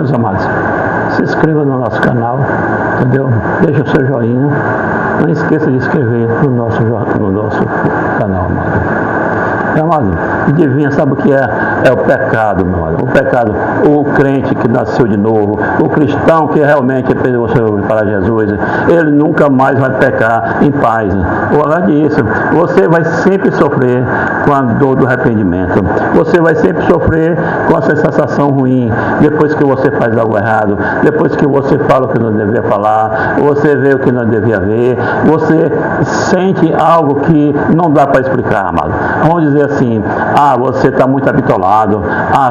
Meus amados, se inscreva no nosso canal, entendeu? Deixa o seu joinha. Não esqueça de inscrever no nosso canal, amado. Meu amado, adivinha, sabe o que é? É o pecado, meu amado. O pecado, o crente que nasceu de novo, o cristão que realmente perdeu o seu para Jesus, ele nunca mais vai pecar em paz. Além disso, você vai sempre sofrer com a dor do arrependimento. Você vai sempre sofrer com essa sensação ruim, depois que você faz algo errado, depois que você fala o que não devia falar, você vê o que não devia ver, você sente algo que não dá para explicar, amado. Vamos dizer assim, você está muito habitolado,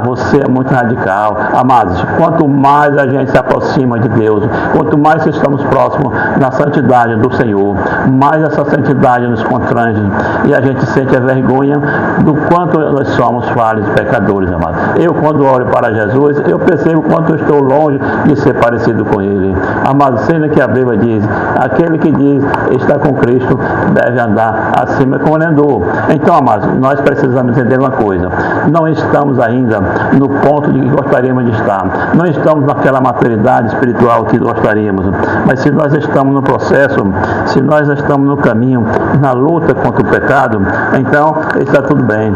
você é muito radical. Amados, quanto mais a gente se aproxima de Deus, quanto mais estamos próximos da santidade do Senhor, mais essa santidade nos constrange e a gente sente a vergonha do quanto nós somos falhos e pecadores, amados. Eu, quando olho para Jesus, eu percebo quanto eu estou longe de ser parecido com Ele. Amados, sendo que a Bíblia diz, aquele que diz está com Cristo deve andar acima como ele andou. Então, amados, nós precisamos entender uma coisa: não estamos ainda no ponto de que gostaríamos de estar, não estamos naquela maturidade espiritual que gostaríamos, mas se nós estamos no processo, se nós estamos no caminho, na luta contra o pecado, então está tudo bem.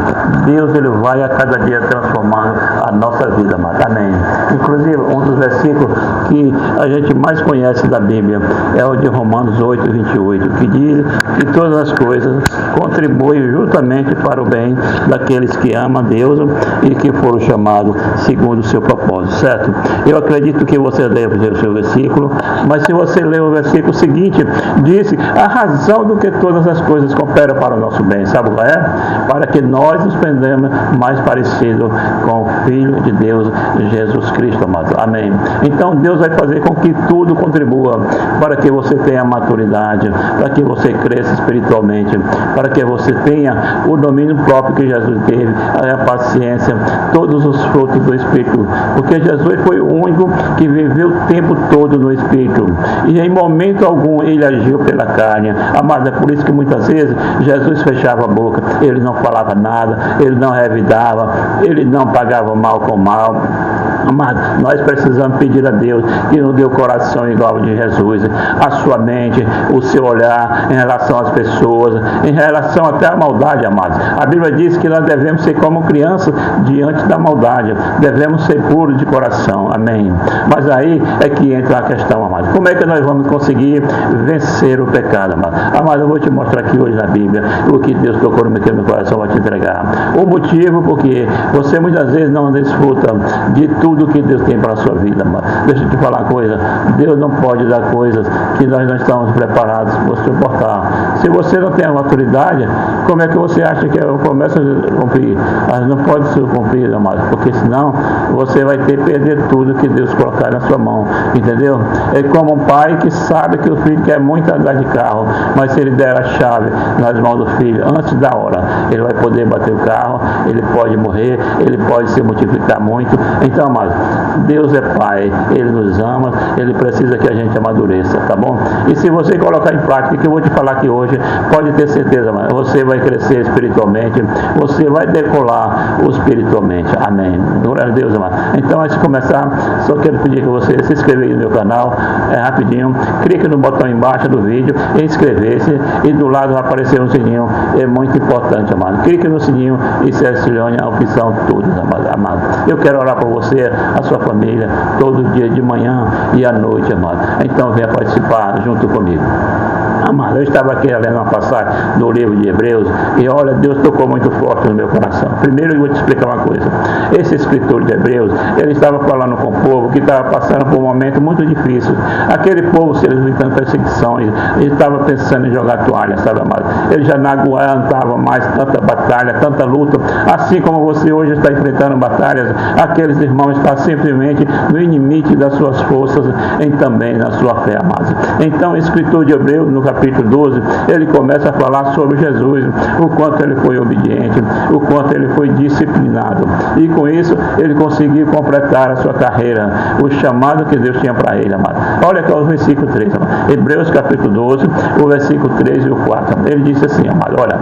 Deus, ele vai a cada dia transformando a nossa vida, amém. Inclusive, um dos versículos que a gente mais conhece da Bíblia é o de Romanos 8:28, que diz que todas as coisas contribuem justamente para o bem daqueles que amam a Deus e que foram chamados segundo o seu propósito, certo? Eu acredito que você deve ler o seu versículo, mas se você ler o versículo seguinte, diz a razão do que todas as coisas cooperam para o nosso bem, sabe qual é? Para que nós nos prendamos mais parecido com o Filho de Deus, Jesus Cristo, amado. Amém. Então Deus vai fazer com que tudo contribua para que você tenha maturidade, para que você cresça espiritualmente, para que você tenha o domínio próprio que Jesus teve, a paciência, todos os frutos do Espírito, porque Jesus foi o único que viveu o tempo todo no Espírito e em momento algum ele agiu pela carne. Amado, é por isso que muitas vezes Jesus fechava a boca, ele não falava nada, ele não revidava, ele não pagava mal com mal. Amado, nós precisamos pedir a Deus que nos dê o coração igual ao de Jesus, a sua mente, o seu olhar em relação às pessoas, em relação até à maldade, amados. A Bíblia diz que nós devemos ser como crianças diante da maldade, devemos ser puros de coração, amém. Mas aí é que entra a questão, amados. Como é que nós vamos conseguir vencer o pecado, amado? Amado, eu vou te mostrar aqui hoje na Bíblia o que Deus tocou no meu coração para te entregar. O motivo porque você muitas vezes não desfruta de tudo que Deus tem para a sua vida, amado. Deixa eu te falar uma coisa: Deus não pode dar coisas que nós não estamos preparados para suportar. Se você não tem a maturidade, como é que você acha que eu começo a cumprir? Mas não pode ser cumprido, amado, porque senão você vai ter que perder tudo que Deus colocar na sua mão, entendeu? É como um pai que sabe que o filho quer muito andar de carro, mas se ele der a chave nas mãos do filho antes da hora, ele vai poder bater o carro, ele pode morrer, ele pode se multiplicar muito. Então, amado, Deus é Pai, Ele nos ama, Ele precisa que a gente amadureça, tá bom? E se você colocar em prática o que eu vou te falar aqui hoje, pode ter certeza, mano, você vai crescer espiritualmente, você vai decolar espiritualmente, amém. Glória a Deus, amado. Então, antes de começar, só quero pedir que você se inscreva aí no meu canal, rapidinho, clique no botão embaixo do vídeo, inscrever-se, e do lado vai aparecer um sininho, é muito importante, amado. Clique no sininho e selecione a opção todas, amado. Eu quero orar por você, a sua família, todo dia de manhã e à noite, amado. Então venha participar junto comigo. Amado, eu estava aqui lendo uma passagem do livro de Hebreus e olha, Deus tocou muito forte no meu coração. Primeiro eu vou te explicar uma coisa. Esse escritor de Hebreus, ele estava falando com o povo que estava passando por um momento muito difícil. Aquele povo, se eles enfrentando perseguições, ele estava pensando em jogar toalha, sabe, amado? Ele já não aguentava mais tanta batalha, tanta luta. Assim como você hoje está enfrentando batalhas, aqueles irmãos estão simplesmente no limite das suas forças e também na sua fé, amados. Então, o escritor de Hebreus, no capítulo 12, ele começa a falar sobre Jesus, o quanto ele foi obediente, o quanto ele foi disciplinado. E com isso, ele conseguiu completar a sua carreira, o chamado que Deus tinha para ele, amado. Olha aqui o versículo 3, amado. Hebreus capítulo 12, o versículo 3 e o 4. Ele disse assim, amado, olha,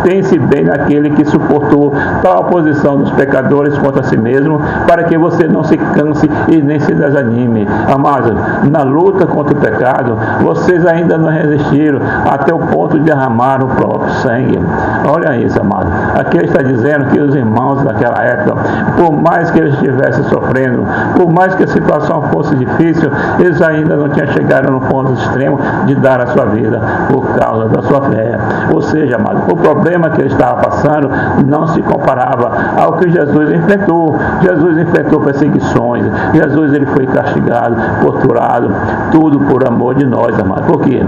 pense bem naquele que suportou tal oposição dos pecadores contra si mesmo, para que você não se canse e nem se desanime. Amados, na luta contra o pecado, vocês ainda não resistiram até o ponto de derramar o próprio sangue. Olha isso, amado. Aqui ele está dizendo que os irmãos daquela época, por mais que eles estivessem sofrendo, por mais que a situação fosse difícil, eles ainda não tinham chegado no ponto extremo de dar a sua vida por causa da sua fé. Ou seja, amado, o problema que ele estava passando não se comparava ao que Jesus enfrentou. Jesus enfrentou perseguições, Jesus ele foi castigado, torturado, tudo por amor de nós, amado. Por quê?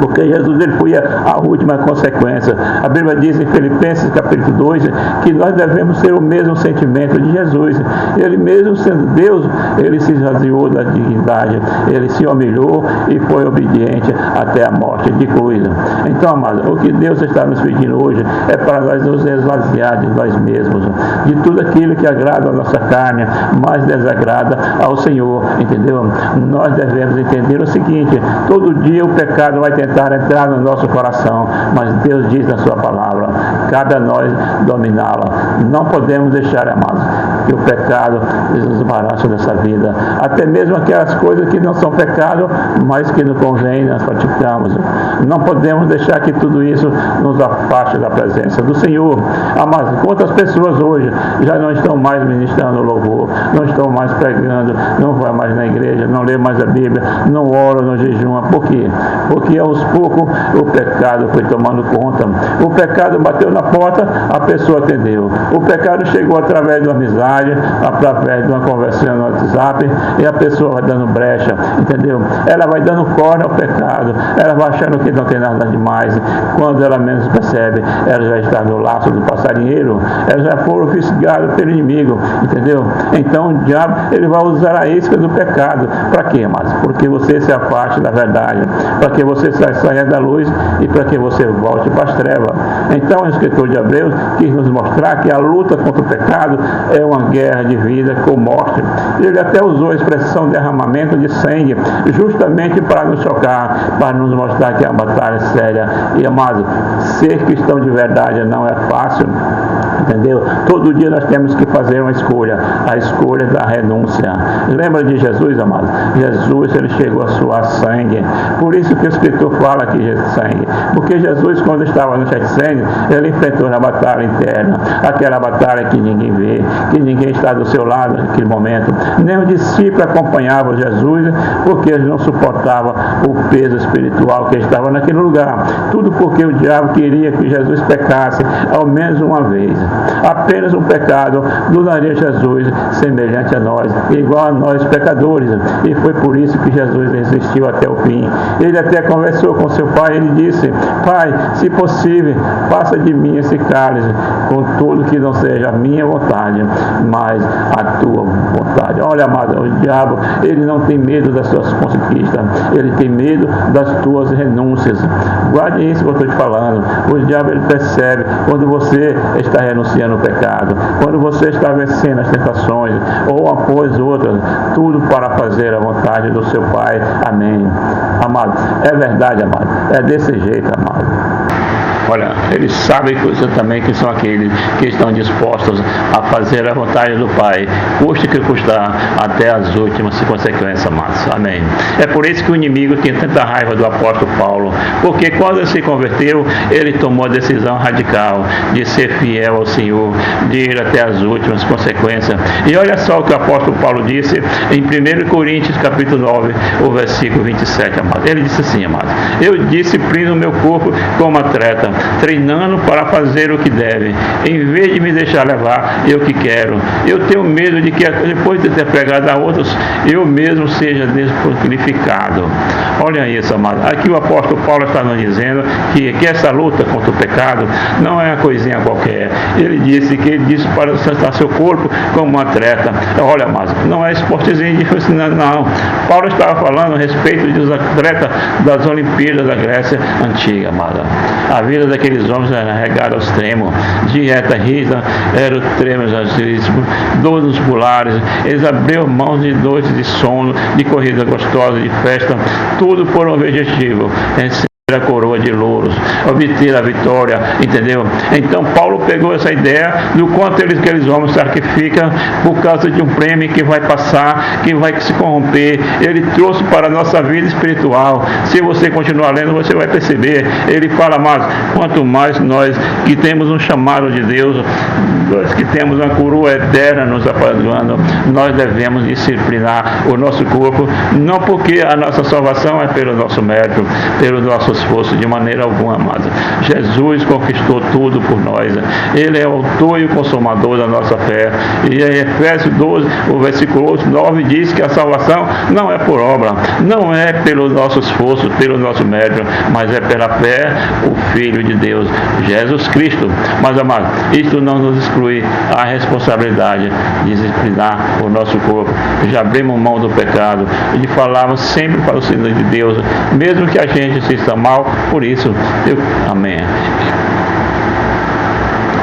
Porque Jesus ele foi a última consequência. A Bíblia diz em Filipenses capítulo 2 que nós devemos ter o mesmo sentimento de Jesus. Ele mesmo sendo Deus, ele se esvaziou da divindade, ele se humilhou e foi obediente até a morte de cruz. Então, amados, o que Deus está nos pedindo hoje é para nós nos esvaziar de nós mesmos, de tudo aquilo que agrada a nossa carne, mas desagrada ao Senhor, entendeu? Nós devemos entender o seguinte: todo dia o pecado vai tentar entrar no nosso coração, mas Deus diz na sua palavra, cabe a nós dominá-la. Não podemos deixar, amados, que o pecado nos embaraça dessa vida, até mesmo aquelas coisas que não são pecado, mas que nos convém nós praticamos. Não podemos deixar que tudo isso nos afaste da presença do Senhor. Amados, quantas pessoas hoje já não estão mais ministrando louvor, não estão mais pregando, não vão mais na igreja, não lê mais a Bíblia, não oram, não jejuam. Por quê? Porque aos poucos o pecado foi tomando conta. O pecado bateu na porta, a pessoa atendeu. O pecado chegou através de uma amizade, através de uma conversinha no WhatsApp, e a pessoa vai dando brecha, entendeu? Ela vai dando corda ao pecado, ela vai achando que não tem nada demais. Quando ela menos percebe, ela já está no laço do passarinheiro, ela já foi fisgada pelo inimigo, entendeu? Então o diabo ele vai usar a isca do pecado. Para quê, mas? Porque você se afaste da verdade, para que você saia da luz e para que você volte para as trevas. Então o escritor de Hebreus quis nos mostrar que a luta contra o pecado é uma guerra de vida com morte. Ele até usou a expressão derramamento de sangue, justamente para nos chocar, para nos mostrar que a batalha é séria. E, amado, ser cristão de verdade não é fácil, entendeu? Todo dia nós temos que fazer uma escolha, a escolha da renúncia. Lembra de Jesus, amado? Jesus, ele chegou a suar sangue. Por isso que o escritor fala que é sangue. Porque Jesus, quando estava no Getsemane, ele enfrentou na batalha interna, aquela batalha que ninguém vê, que ninguém está do seu lado naquele momento. Nem o discípulo acompanhava Jesus, porque eles não suportavam o peso espiritual que estava naquele lugar. Tudo porque o diabo queria que Jesus pecasse ao menos uma vez. Apenas um pecado mudaria Jesus semelhante a nós, igual a nós pecadores. E foi por isso que Jesus resistiu até o fim. Ele até conversou com seu pai, ele disse: Pai, se possível, faça de mim esse cálice, contudo que não seja a minha vontade, mas a tua vontade. Olha, amado, o diabo, ele não tem medo das suas conquistas, ele tem medo das tuas renúncias. Guarde isso que eu estou te falando. O diabo, ele percebe quando você está renunciando ao pecado, quando você está vencendo as tentações, ou após outras, tudo para fazer a vontade do seu Pai. Amém. Amado, é verdade, amado. É desse jeito, amado. Olha, eles sabem também que são aqueles que estão dispostos a fazer a vontade do Pai, custe que custar, até as últimas consequências, amados. Amém. É por isso que o inimigo tem tanta raiva do apóstolo Paulo, porque quando ele se converteu, ele tomou a decisão radical de ser fiel ao Senhor, de ir até as últimas consequências. E olha só o que o apóstolo Paulo disse em 1 Coríntios capítulo 9, o versículo 27, amados. Ele disse assim, amados: eu disciplino o meu corpo como atleta, treinando para fazer o que deve, em vez de me deixar levar eu que quero. Eu tenho medo de que depois de ter pregado a outros, eu mesmo seja desqualificado. Olha isso, amado. Aqui o apóstolo Paulo está nos dizendo que essa luta contra o pecado não é uma coisinha qualquer. Ele disse para sustentar seu corpo como um atleta. Olha, amado, não é esportezinho de não. Paulo estava falando a respeito dos atletas das Olimpíadas da Grécia Antiga, amada. A vida daqueles homens era regada ao extremo, dieta rígida, aerotremosismo, dores musculares, eles abriam mão de noites de sono, de corrida gostosa, de festa, tudo por um objetivo, a coroa de louros, obter a vitória, entendeu? Então Paulo pegou essa ideia do quanto aqueles homens sacrificam por causa de um prêmio que vai passar, que vai se corromper. Ele trouxe para a nossa vida espiritual. Se você continuar lendo, você vai perceber. Ele fala mais, quanto mais nós que temos um chamado de Deus, nós que temos uma coroa eterna nos apagando, nós devemos disciplinar o nosso corpo, não porque a nossa salvação é pelo nosso mérito, pelo nosso esforço, de maneira alguma, amado. Jesus conquistou tudo por nós. Ele é o autor e o consumador da nossa fé. E em Efésios 12, o versículo 9 diz que a salvação não é por obra, não é pelo nosso esforço, pelo nosso mérito, mas é pela fé, o Filho de Deus, Jesus Cristo. Mas, amado, isto não nos exclui a responsabilidade de disciplinar o nosso corpo. Já abrimos mão do pecado e de falarmos sempre para o Senhor de Deus, mesmo que a gente se sinta mal por isso. Amém.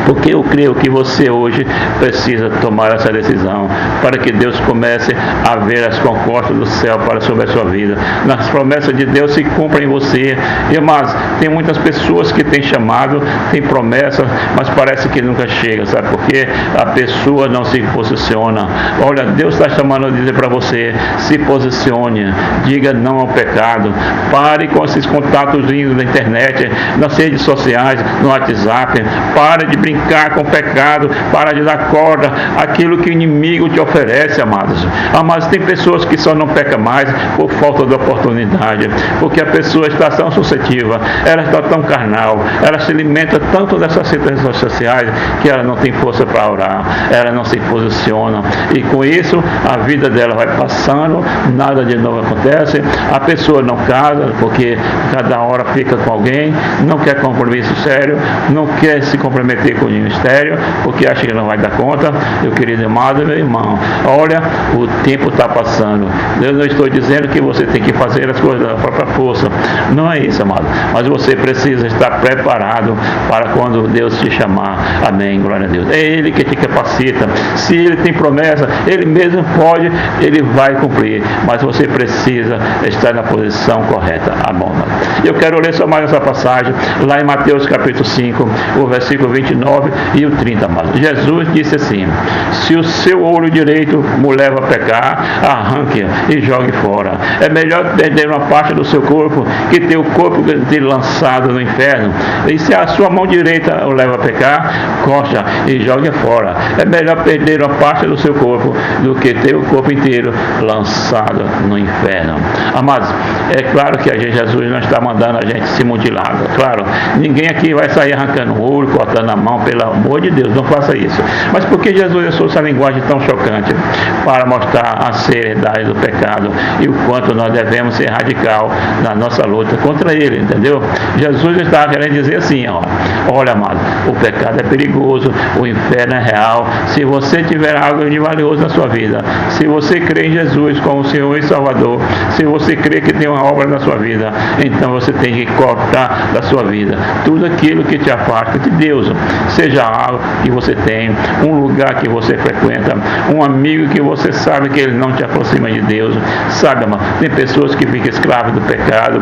Porque eu creio que você hoje precisa tomar essa decisão para que Deus comece a ver as conquistas do céu sobre a sua vida. As promessas de Deus se cumprem em você. Mas tem muitas pessoas que têm chamado, têm promessas, mas parece que nunca chega, sabe por quê? A pessoa não se posiciona. Olha, Deus está chamando a dizer para você, se posicione, diga não ao pecado, pare com esses contatos lindos na internet, nas redes sociais, no WhatsApp, pare de brincar com o pecado, para de dar corda àquilo que o inimigo te oferece, amados. Mas tem pessoas que só não pecam mais por falta de oportunidade, porque a pessoa está tão suscetível, ela está tão carnal, ela se alimenta tanto dessas redes sociais que ela não tem força para orar, ela não se posiciona, e com isso a vida dela vai passando, nada de novo acontece, a pessoa não casa, porque cada hora fica com alguém, não quer compromisso sério, não quer se comprometer com o ministério, porque acha que não vai dar conta. Meu querido amado, meu irmão, olha, o tempo está passando. Eu não estou dizendo que você tem que fazer as coisas da própria força, não é isso, amado, mas você precisa estar preparado para quando Deus te chamar. Amém, glória a Deus. É Ele que te capacita. Se Ele tem promessa, Ele mesmo pode, Ele vai cumprir, mas você precisa estar na posição correta. Amém. Eu quero ler só mais essa passagem lá em Mateus capítulo 5, o versículo 29 e o 30, amado. Jesus disse assim: se o seu olho direito o leva a pecar, arranque e jogue fora. É melhor perder uma parte do seu corpo que ter o corpo dele lançado no inferno. E se a sua mão direita o leva a pecar, corta e jogue fora. É melhor perder uma parte do seu corpo do que ter o corpo inteiro lançado no inferno. Amados, é claro que Jesus não está mandando a gente se mutilar. Claro, ninguém aqui vai sair arrancando o olho, cortando a mão, pelo amor de Deus, não faça isso. Mas por que Jesus usou essa linguagem tão chocante? Para mostrar a seriedade do pecado e o quanto nós devemos ser radical na nossa luta contra ele, entendeu? Jesus estava querendo dizer assim, olha, amado, o pecado é perigoso, o inferno é real. Se você tiver algo de valioso na sua vida, se você crê em Jesus como Senhor e Salvador, se você crê que tem uma obra na sua vida, então você tem que cortar da sua vida tudo aquilo que te afasta de Deus, seja algo que você tem, um lugar que você frequenta, um amigo que você sabe que ele não te aproxima de Deus, sabe, amado? Tem pessoas que ficam escravas do pecado,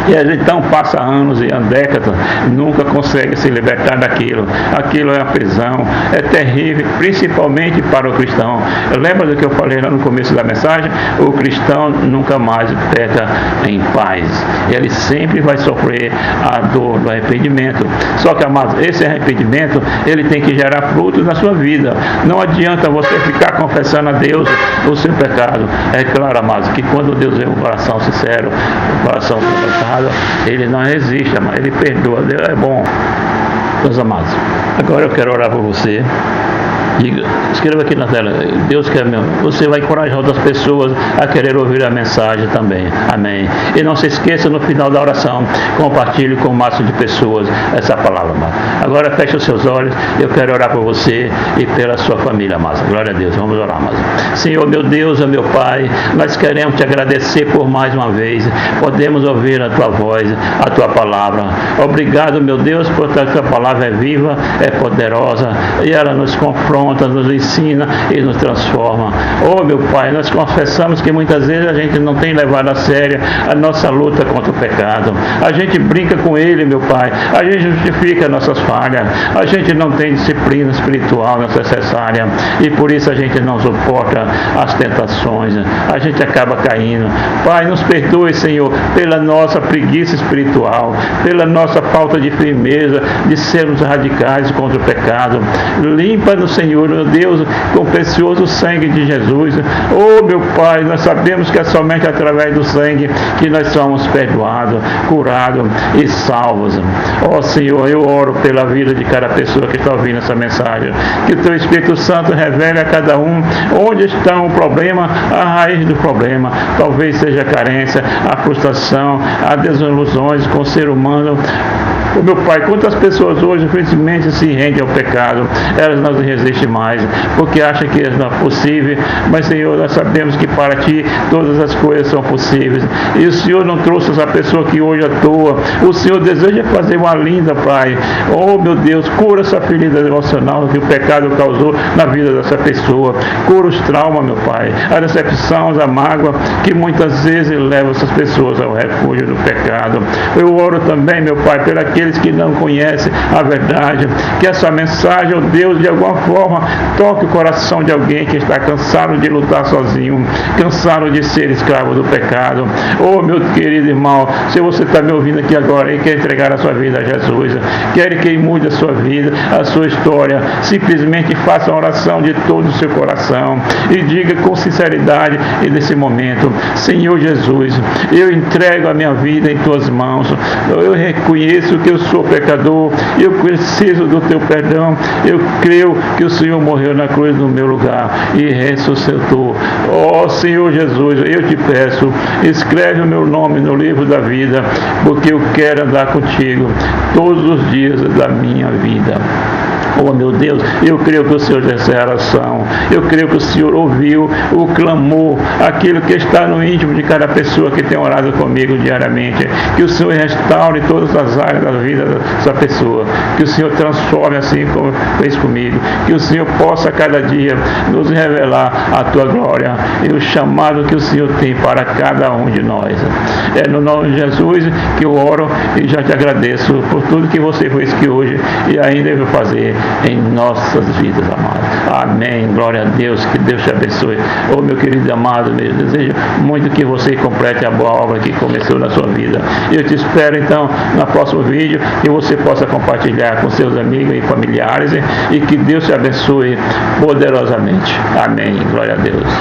e então passa anos e décadas, nunca consegue se libertar daquilo. Aquilo é uma prisão, é terrível, principalmente para o cristão. Lembra do que eu falei lá no começo da mensagem? O cristão nunca mais peca em paz. Ele sempre vai sofrer a dor do arrependimento. Só que, amados, esse arrependimento, ele tem que gerar frutos na sua vida. Não adianta você ficar confessando a Deus o seu pecado. É claro, amados, que quando Deus vê um coração sincero, um coração confessado, ele não resiste, mas ele perdoa. Deus é bom. Meus amados, agora eu quero orar por você. Diga, escreva aqui na tela, Deus quer mesmo. Você vai encorajar outras pessoas a querer ouvir a mensagem também. Amém. E não se esqueça, no final da oração, compartilhe com o máximo de pessoas essa palavra, amado. Agora feche os seus olhos. Eu quero orar por você e pela sua família, amado. Glória a Deus. Vamos orar, amado. Senhor, meu Deus, meu Pai, nós queremos te agradecer por mais uma vez. Podemos ouvir a tua voz, a tua palavra. Obrigado, meu Deus, porque a tua palavra é viva, é poderosa e ela nos confronta confronta, nos ensina e nos transforma. Oh, meu Pai, nós confessamos que muitas vezes a gente não tem levado a sério a nossa luta contra o pecado. A gente brinca com ele, meu Pai. A gente justifica nossas falhas. A gente não tem disciplina espiritual necessária e por isso a gente não suporta as tentações. A gente acaba caindo. Pai, nos perdoe, Senhor, pela nossa preguiça espiritual, pela nossa falta de firmeza, de sermos radicais contra o pecado. Limpa-nos, Senhor, meu Deus, com o precioso sangue de Jesus. Oh, meu Pai, nós sabemos que é somente através do sangue que nós somos perdoados, curados e salvos. Oh, Senhor, eu oro pela vida de cada pessoa que está ouvindo essa mensagem. Que o Teu Espírito Santo revele a cada um onde está o problema, a raiz do problema. Talvez seja a carência, a frustração, as desilusões com o ser humano. Oh, meu Pai, quantas pessoas hoje, infelizmente, se rendem ao pecado, elas não resistem mais, porque acham que não é possível, mas, Senhor, nós sabemos que para Ti todas as coisas são possíveis, e o Senhor não trouxe essa pessoa que hoje atua, o Senhor deseja fazer uma linda, Pai. Oh, meu Deus, cura essa ferida emocional que o pecado causou na vida dessa pessoa, cura os traumas, meu Pai, a decepção, a mágoa, que muitas vezes levam essas pessoas ao refúgio do pecado. Eu oro também, meu Pai, por aqueles que não conhecem a verdade, que essa mensagem, oh Deus, de alguma forma toque o coração de alguém que está cansado de lutar sozinho, cansado de ser escravo do pecado. Oh, meu querido irmão, se você está me ouvindo aqui agora e quer entregar a sua vida a Jesus, quer que Ele mude a sua vida, a sua história, simplesmente faça uma oração de todo o seu coração e diga com sinceridade e nesse momento: Senhor Jesus, eu entrego a minha vida em Tuas mãos, eu reconheço que eu sou pecador, eu preciso do Teu perdão, eu creio que o Senhor morreu na cruz no meu lugar e ressuscitou. Ó Senhor Jesus, eu te peço, escreve o meu nome no livro da vida, porque eu quero andar contigo todos os dias da minha vida. Oh, meu Deus, eu creio que o Senhor dessa oração, eu creio que o Senhor ouviu o clamor, aquilo que está no íntimo de cada pessoa que tem orado comigo diariamente, que o Senhor restaure todas as áreas da vida dessa pessoa, que o Senhor transforme assim como fez comigo, que o Senhor possa cada dia nos revelar a Tua glória e o chamado que o Senhor tem para cada um de nós. É no nome de Jesus que eu oro e já te agradeço por tudo que você fez aqui hoje e ainda vai fazer em nossas vidas, amado. Amém. Glória a Deus. Que Deus te abençoe. Oh, meu querido amado, eu desejo muito que você complete a boa obra que começou na sua vida. Eu te espero, então, no próximo vídeo, que você possa compartilhar com seus amigos e familiares e que Deus te abençoe poderosamente. Amém. Glória a Deus.